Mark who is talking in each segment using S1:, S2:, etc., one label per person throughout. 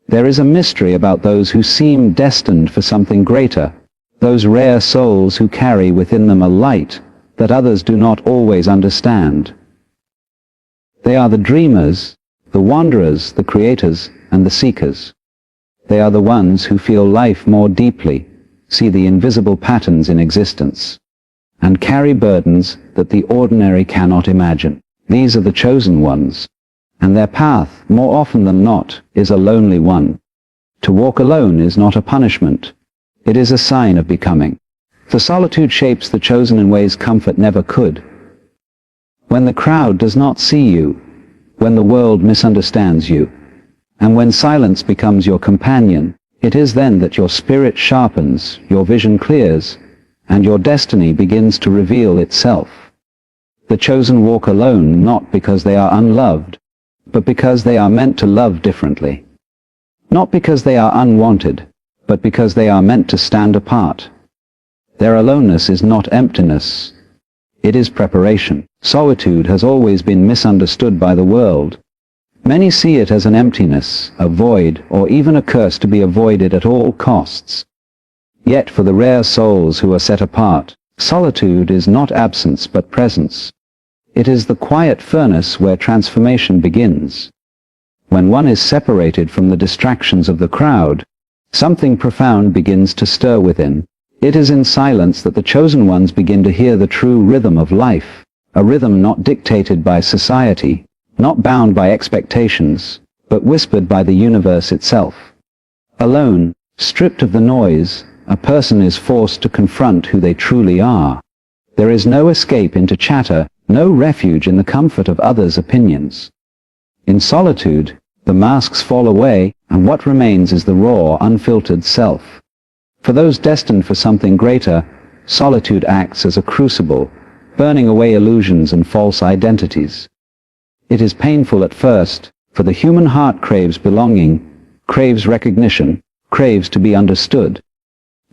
S1: There is a mystery about those who seem destined for something greater, those rare souls who carry within them a light that others do not always understand. They are the dreamers, the wanderers, the creators, and the seekers. They are the ones who feel life more deeply, see the invisible patterns in existence, and carry burdens that the ordinary cannot imagine. These are the chosen ones, and their path, more often than not, is a lonely one. To walk alone is not a punishment. It is a sign of becoming. For solitude shapes the chosen in ways comfort never could. When the crowd does not see you, when the world misunderstands you, and when silence becomes your companion, it is then that your spirit sharpens, your vision clears, and your destiny begins to reveal itself. The chosen walk alone not because they are unloved, but because they are meant to love differently. Not because they are unwanted, but because they are meant to stand apart. Their aloneness is not emptiness. It is preparation. Solitude has always been misunderstood by the world. Many see it as an emptiness, a void, or even a curse to be avoided at all costs. Yet for the rare souls who are set apart, solitude is not absence but presence. It is the quiet furnace where transformation begins. When one is separated from the distractions of the crowd, something profound begins to stir within. It is in silence that the chosen ones begin to hear the true rhythm of life, a rhythm not dictated by society, not bound by expectations, but whispered by the universe itself. Alone, stripped of the noise, a person is forced to confront who they truly are. There is no escape into chatter, no refuge in the comfort of others' opinions. In solitude, the masks fall away, and what remains is the raw, unfiltered self. For those destined for something greater, solitude acts as a crucible, burning away illusions and false identities. It is painful at first, for the human heart craves belonging, craves recognition, craves to be understood.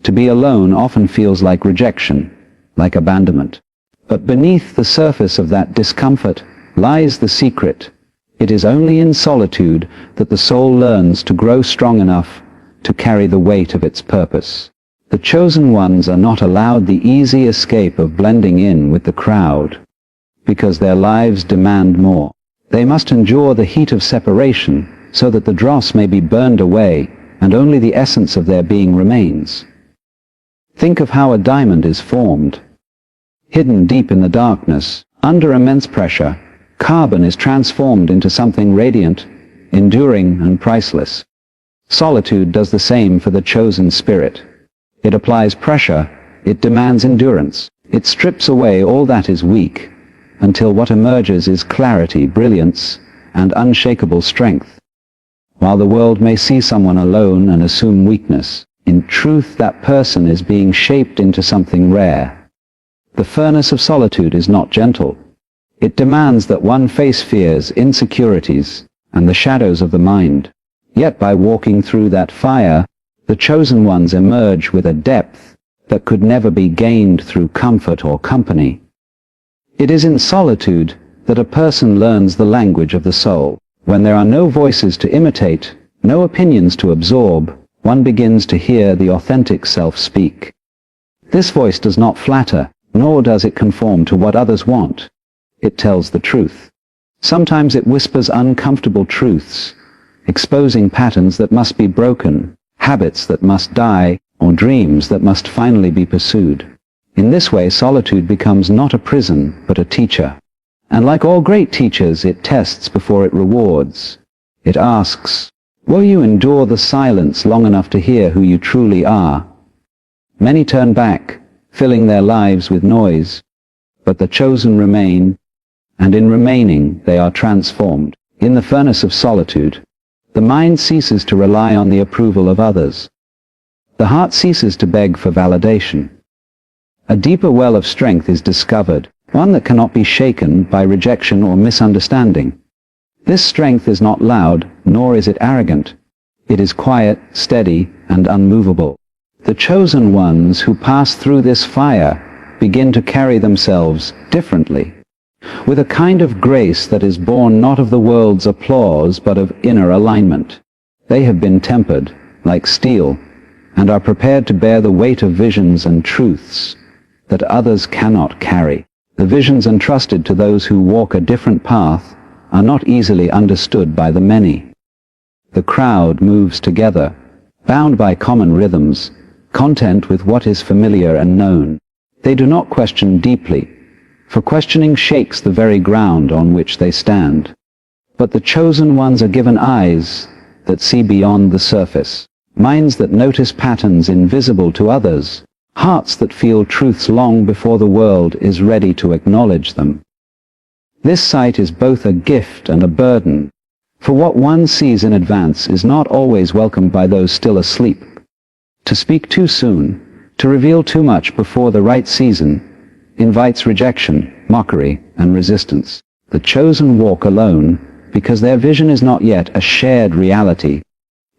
S1: To be alone often feels like rejection, like abandonment. But beneath the surface of that discomfort lies the secret. It is only in solitude that the soul learns to grow strong enough to carry the weight of its purpose. The chosen ones are not allowed the easy escape of blending in with the crowd, because their lives demand more. They must endure the heat of separation so that the dross may be burned away and only the essence of their being remains. Think of how a diamond is formed. Hidden deep in the darkness, under immense pressure, carbon is transformed into something radiant, enduring, and priceless. Solitude does the same for the chosen spirit. It applies pressure, it demands endurance, it strips away all that is weak, until what emerges is clarity, brilliance, and unshakable strength. While the world may see someone alone and assume weakness, in truth that person is being shaped into something rare. The furnace of solitude is not gentle. It demands that one face fears, insecurities, and the shadows of the mind. Yet by walking through that fire, the chosen ones emerge with a depth that could never be gained through comfort or company. It is in solitude that a person learns the language of the soul. When there are no voices to imitate, no opinions to absorb, one begins to hear the authentic self speak. This voice does not flatter, nor does it conform to what others want. It tells the truth. Sometimes it whispers uncomfortable truths, exposing patterns that must be broken, habits that must die, or dreams that must finally be pursued. In this way, solitude becomes not a prison, but a teacher. And like all great teachers, it tests before it rewards. It asks, will you endure the silence long enough to hear who you truly are? Many turn back, filling their lives with noise, but the chosen remain, and in remaining they are transformed. In the furnace of solitude, the mind ceases to rely on the approval of others. The heart ceases to beg for validation. A deeper well of strength is discovered, one that cannot be shaken by rejection or misunderstanding. This strength is not loud, nor is it arrogant. It is quiet, steady, and unmovable. The chosen ones who pass through this fire begin to carry themselves differently, with a kind of grace that is born not of the world's applause but of inner alignment. They have been tempered, like steel, and are prepared to bear the weight of visions and truths that others cannot carry. The visions entrusted to those who walk a different path are not easily understood by the many. The crowd moves together, bound by common rhythms, content with what is familiar and known. They do not question deeply, for questioning shakes the very ground on which they stand. But the chosen ones are given eyes that see beyond the surface, minds that notice patterns invisible to others, hearts that feel truths long before the world is ready to acknowledge them. This sight is both a gift and a burden, for what one sees in advance is not always welcomed by those still asleep. To speak too soon, to reveal too much before the right season, invites rejection, mockery, and resistance. The chosen walk alone, because their vision is not yet a shared reality.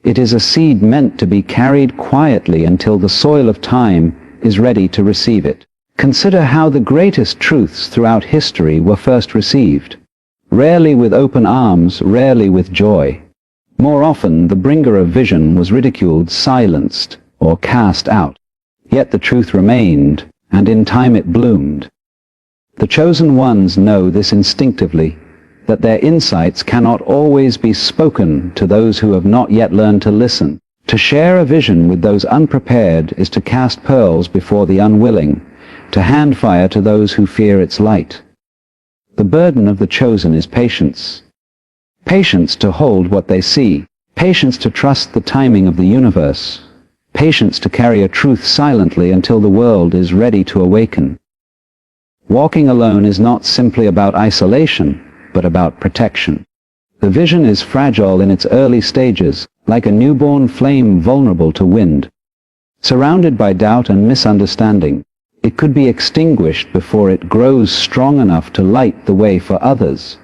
S1: It is a seed meant to be carried quietly until the soil of time is ready to receive it. Consider how the greatest truths throughout history were first received. Rarely with open arms, rarely with joy. More often, the bringer of vision was ridiculed, silenced, or cast out. Yet the truth remained, and in time it bloomed. The chosen ones know this instinctively, that their insights cannot always be spoken to those who have not yet learned to listen. To share a vision with those unprepared is to cast pearls before the unwilling, to hand fire to those who fear its light. The burden of the chosen is patience. Patience to hold what they see, patience to trust the timing of the universe, patience to carry a truth silently until the world is ready to awaken. Walking alone is not simply about isolation, but about protection. The vision is fragile in its early stages, like a newborn flame vulnerable to wind. Surrounded by doubt and misunderstanding, it could be extinguished before it grows strong enough to light the way for others.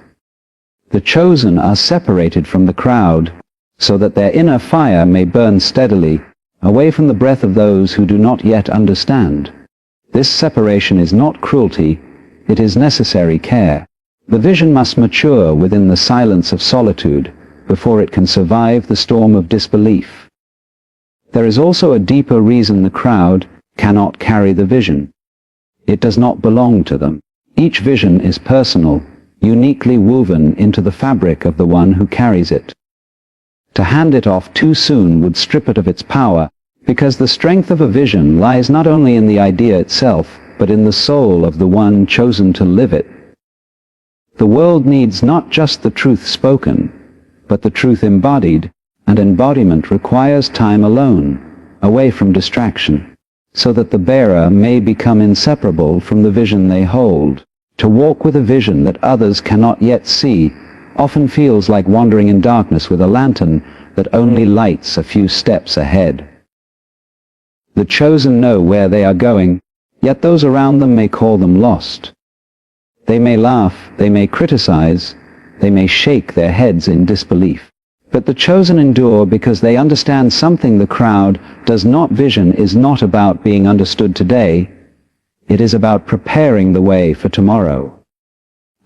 S1: The chosen are separated from the crowd, so that their inner fire may burn steadily, away from the breath of those who do not yet understand. This separation is not cruelty, it is necessary care. The vision must mature within the silence of solitude before it can survive the storm of disbelief. There is also a deeper reason the crowd cannot carry the vision. It does not belong to them. Each vision is personal, uniquely woven into the fabric of the one who carries it. To hand it off too soon would strip it of its power, because the strength of a vision lies not only in the idea itself, but in the soul of the one chosen to live it. The world needs not just the truth spoken, but the truth embodied, and embodiment requires time alone, away from distraction, so that the bearer may become inseparable from the vision they hold. To walk with a vision that others cannot yet see often feels like wandering in darkness with a lantern that only lights a few steps ahead. The chosen know where they are going, yet those around them may call them lost. They may laugh, they may criticize, they may shake their heads in disbelief. But the chosen endure because they understand something the crowd does not. Vision is not about being understood today, it is about preparing the way for tomorrow.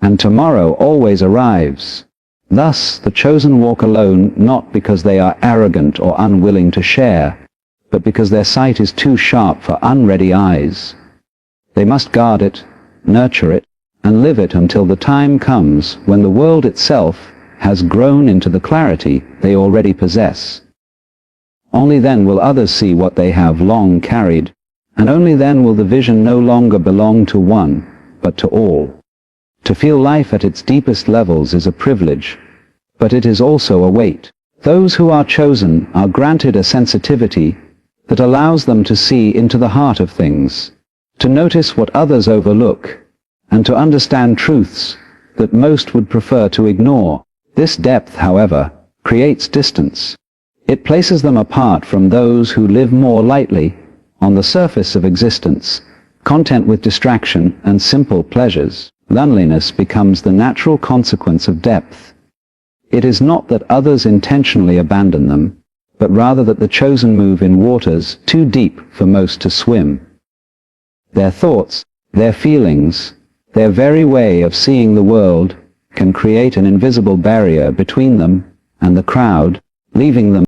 S1: And tomorrow always arrives. Thus the chosen walk alone, not because they are arrogant or unwilling to share, but because their sight is too sharp for unready eyes. They must guard it, nurture it, and live it until the time comes when the world itself has grown into the clarity they already possess. Only then will others see what they have long carried, and only then will the vision no longer belong to one, but to all. To feel life at its deepest levels is a privilege, but it is also a weight. Those who are chosen are granted a sensitivity that allows them to see into the heart of things, to notice what others overlook, and to understand truths that most would prefer to ignore. This depth, however, creates distance. It places them apart from those who live more lightly, on the surface of existence, content with distraction and simple pleasures. Loneliness becomes the natural consequence of depth. It is not that others intentionally abandon them, but rather that the chosen move in waters too deep for most to swim. Their thoughts, their feelings, their very way of seeing the world can create an invisible barrier between them and the crowd, leaving them